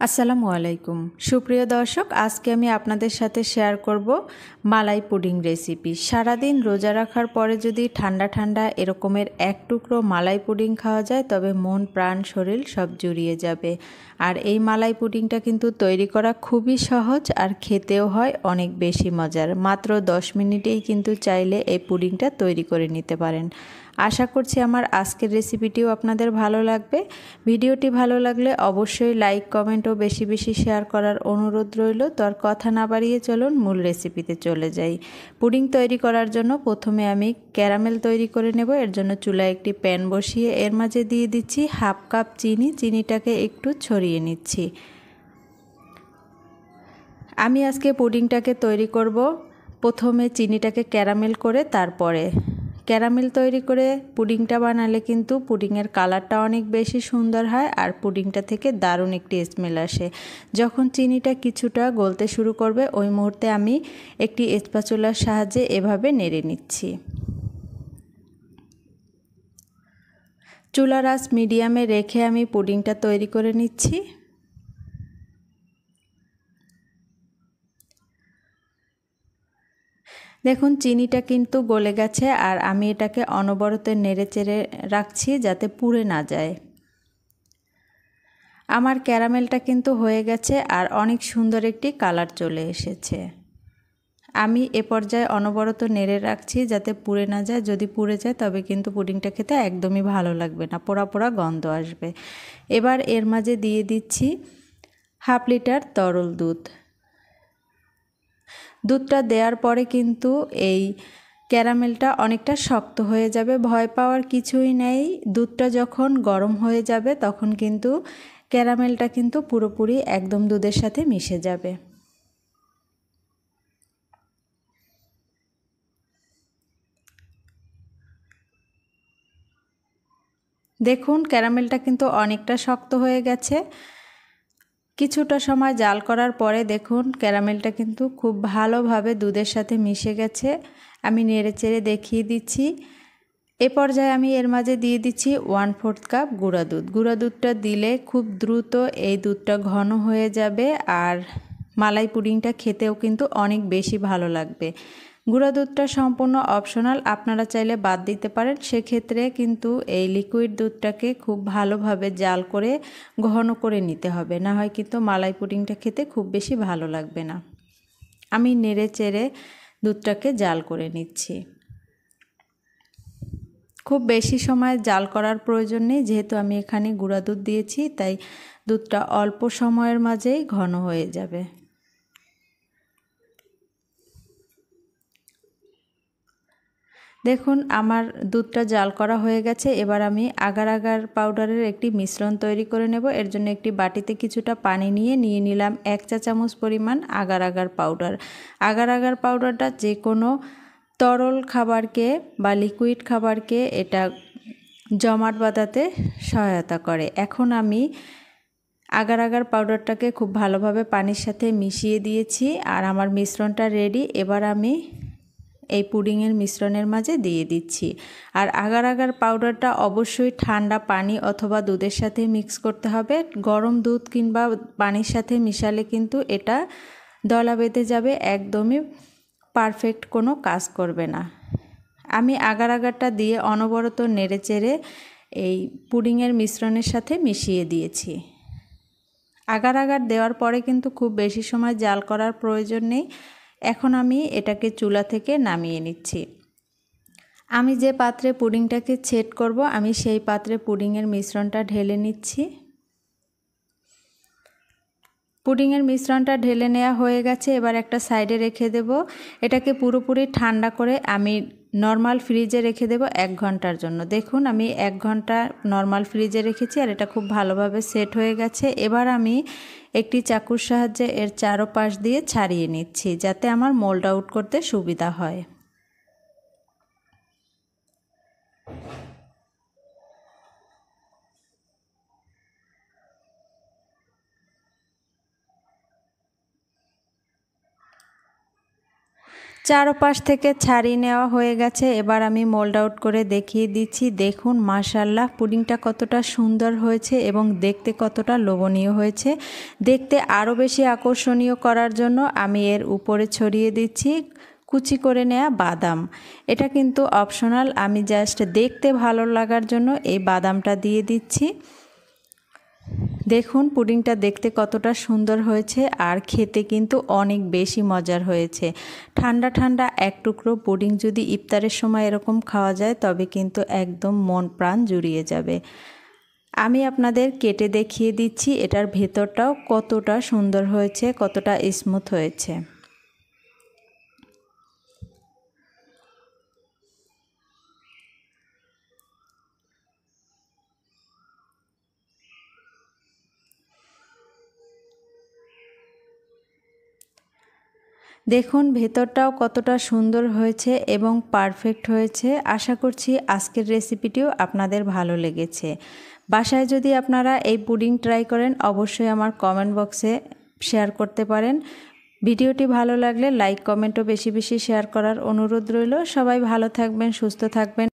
আসসালামু আলাইকুম সুপ্রিয় দর্শক, আজকে আমি আপনাদের সাথে শেয়ার করব মালাই পুডিং রেসিপি। সারাদিন রোজা রাখার পরে যদি ঠান্ডা ঠান্ডা এরকমের এক টুকরো মালাই পুডিং খাওয়া যায় তবে মন প্রাণ শরীর সব জুড়িয়ে যাবে। আর এই মালাই পুডিংটা কিন্তু তৈরি করা খুবই সহজ আর খেতেও হয় অনেক বেশি মজার। মাত্র 10 মিনিটেই কিন্তু চাইলে এই পুডিংটা তৈরি করে নিতে পারেন। আশা করছি আমার আজকের রেসিপিটিও আপনাদের ভালো লাগবে। ভিডিওটি ভালো লাগলে অবশ্যই লাইক কমেন্ট ও বেশি বেশি শেয়ার করার অনুরোধ রইল। তো আর কথা না বাড়িয়ে চলুন মূল রেসিপিতে চলে যাই। পুডিং তৈরি করার জন্য প্রথমে আমি ক্যারামেল তৈরি করে নেব। এর জন্য চুলায় একটি প্যান বসিয়ে এর মাঝে দিয়ে দিচ্ছি হাফ কাপ চিনি। চিনিটাকে একটু ছড়িয়ে নিচ্ছি। আমি আজকে পুডিংটাকে তৈরি করব প্রথমে চিনিটাকে ক্যারামেল করে, তারপরে ক্যারামেল তৈরি করে পুডিংটা বানালে কিন্তু পুডিংয়ের কালারটা অনেক বেশি সুন্দর হয় আর পুডিংটা থেকে দারুণ একটি স্মেল আসে। যখন চিনিটা কিছুটা গলতে শুরু করবে ওই মুহূর্তে আমি একটি স্প্যাচুলার সাহায্যে এভাবে নেড়ে নিচ্ছি। চুলার আঁচ মিডিয়ামে রেখে আমি পুডিংটা তৈরি করে নিচ্ছি। দেখুন চিনিটা কিন্তু গলে গেছে আর আমি এটাকে অনবরত নেড়ে চেড়ে রাখছি যাতে পুড়ে না যায়। আমার ক্যারামেলটা কিন্তু হয়ে গেছে আর অনেক সুন্দর একটি কালার চলে এসেছে। আমি এ পর্যায়ে অনবরত নেড়ে রাখছি যাতে পুড়ে না যায়। যদি পুড়ে যায় তবে কিন্তু পুডিংটা খেতে একদমই ভালো লাগবে না, পোড়া পোড়া গন্ধ আসবে। এবার এর মাঝে দিয়ে দিচ্ছি হাফ লিটার তরল দুধ। দুধটা দেওয়ার পরে কিন্তু এই ক্যারামেলটা অনেকটা শক্ত হয়ে যাবে, ভয় পাওয়ার কিছুই নেই। দুধটা যখন গরম হয়ে যাবে তখন কিন্তু ক্যারামেলটা কিন্তু পুরোপুরি একদম দুধের সাথে মিশে যাবে। দেখুন ক্যারামেলটা কিন্তু অনেকটা শক্ত হয়ে গেছে। কিছুটা সময় জাল করার পরে দেখুন ক্যারামেলটা কিন্তু খুব ভালোভাবে দুধের সাথে মিশে গেছে। আমি নেড়ে চেড়ে দেখিয়ে দিচ্ছি। এ পর্যায়ে আমি এর মাঝে দিয়ে দিচ্ছি 1/4 কাপ গুঁড়া দুধ। গুঁড়া দুধটা দিলে খুব দ্রুত এই দুধটা ঘন হয়ে যাবে আর মালাই পুডিংটা খেতেও কিন্তু অনেক বেশি ভালো লাগবে। গুঁড়া দুধটা সম্পূর্ণ অপশনাল, আপনারা চাইলে বাদ দিতে পারেন। সেক্ষেত্রে কিন্তু এই লিকুইড দুধটাকে খুব ভালোভাবে জাল করে ঘন করে নিতে হবে, না হয় কিন্তু মালাই পুডিংটা খেতে খুব বেশি ভালো লাগবে না। আমি নেড়ে চেড়ে দুধটাকে জাল করে নিচ্ছি। খুব বেশি সময় জাল করার প্রয়োজন নেই, যেহেতু আমি এখানে গুঁড়া দুধ দিয়েছি তাই দুধটা অল্প সময়ের মাঝেই ঘন হয়ে যাবে। দেখুন আমার দুধটা জাল করা হয়ে গেছে। এবার আমি আগার আগার পাউডারের একটি মিশ্রণ তৈরি করে নেব। এর জন্য একটি বাটিতে কিছুটা পানি নিয়ে নিলাম 1 চা চামচ পরিমাণ agar agar powder. Agar agar পাউডারটা যে কোনো তরল খাবারকে বা লিকুইড খাবারকে এটা জমাট বাঁধাতে সহায়তা করে। এখন আমি আগার আগার পাউডারটাকে খুব ভালোভাবে পানির সাথে মিশিয়ে দিয়েছি আর আমার মিশ্রণটা রেডি। এবার আমি এই পুডিংয়ের মিশ্রণের মাঝে দিয়ে দিচ্ছি। আর আগার আগার পাউডারটা অবশ্যই ঠান্ডা পানি অথবা দুধের সাথে মিক্স করতে হবে। গরম দুধ কিংবা পানির সাথে মিশালে কিন্তু এটা দলা বেঁধে যাবে, একদমই পারফেক্ট কোনো কাজ করবে না। আমি আগার আগারটা দিয়ে অনবরত নেড়ে চেড়ে এই পুডিংয়ের মিশ্রণের সাথে মিশিয়ে দিয়েছি। আগার আগার দেওয়ার পরে কিন্তু খুব বেশি সময় জাল করার প্রয়োজন নেই। এখন আমি এটাকে চুলা থেকে নামিয়ে নিচ্ছি। আমি যে পাত্রে পুডিংটাকে সেট করব আমি সেই পাত্রে পুডিংয়ের মিশ্রণটা ঢেলে নিচ্ছি। পুডিংয়ের মিশ্রণটা ঢেলে নেওয়া হয়ে গেছে। এবার একটা সাইডে রেখে দেব। এটাকে পুরোপুরি ঠান্ডা করে আমি নর্মাল ফ্রিজে রেখে দেব 1 ঘন্টার জন্য। দেখুন আমি 1 ঘন্টা নর্মাল ফ্রিজে রেখেছি আর এটা খুব ভালোভাবে সেট হয়ে গেছে। এবার আমি একটি চাকুর সাহায্যে এর চারপাশ দিয়ে ছাড়িয়ে নিচ্ছি যাতে আমার মোল্ড আউট করতে সুবিধা হয়। চারপাশ থেকে ছাড়িয়ে নেওয়া হয়ে গেছে। এবার আমি মোল্ড আউট করে দেখিয়ে দিচ্ছি। দেখুন মাশাআল্লাহ পুডিংটা কতটা সুন্দর হয়েছে এবং দেখতে কতটা লোভনীয় হয়েছে। দেখতে আরও বেশি আকর্ষণীয় করার জন্য আমি এর উপরে ছড়িয়ে দিচ্ছি কুচি করে নেওয়া বাদাম। এটা কিন্তু অপশনাল, আমি জাস্ট দেখতে ভালো লাগার জন্য এই বাদামটা দিয়ে দিচ্ছি। দেখুন পুডিংটা দেখতে কতটা সুন্দর হয়েছে আর খেতে কিন্তু অনেক বেশি মজার হয়েছে। ঠান্ডা ঠান্ডা এক টুকরো পুডিং যদি ইফতারের সময় এরকম খাওয়া যায় তবে কিন্তু একদম মন প্রাণ জুড়িয়ে যাবে। আমি আপনাদের কেটে দেখিয়ে দিচ্ছি এটার ভেতরটাও কতটা সুন্দর হয়েছে, কতটা স্মুথ হয়েছে। দেখুন ভেতরটাও কতটা সুন্দর হয়েছে এবং পারফেক্ট হয়েছে। আশা করছি আজকের রেসিপিটিও আপনাদের ভালো লেগেছে। বাসায় যদি আপনারা এই পুডিং ট্রাই করেন অবশ্যই আমার কমেন্ট বক্সে শেয়ার করতে পারেন। ভিডিওটি ভালো লাগলে লাইক কমেন্টও বেশি বেশি শেয়ার করার অনুরোধ রইল। সবাই ভালো থাকবেন, সুস্থ থাকবেন।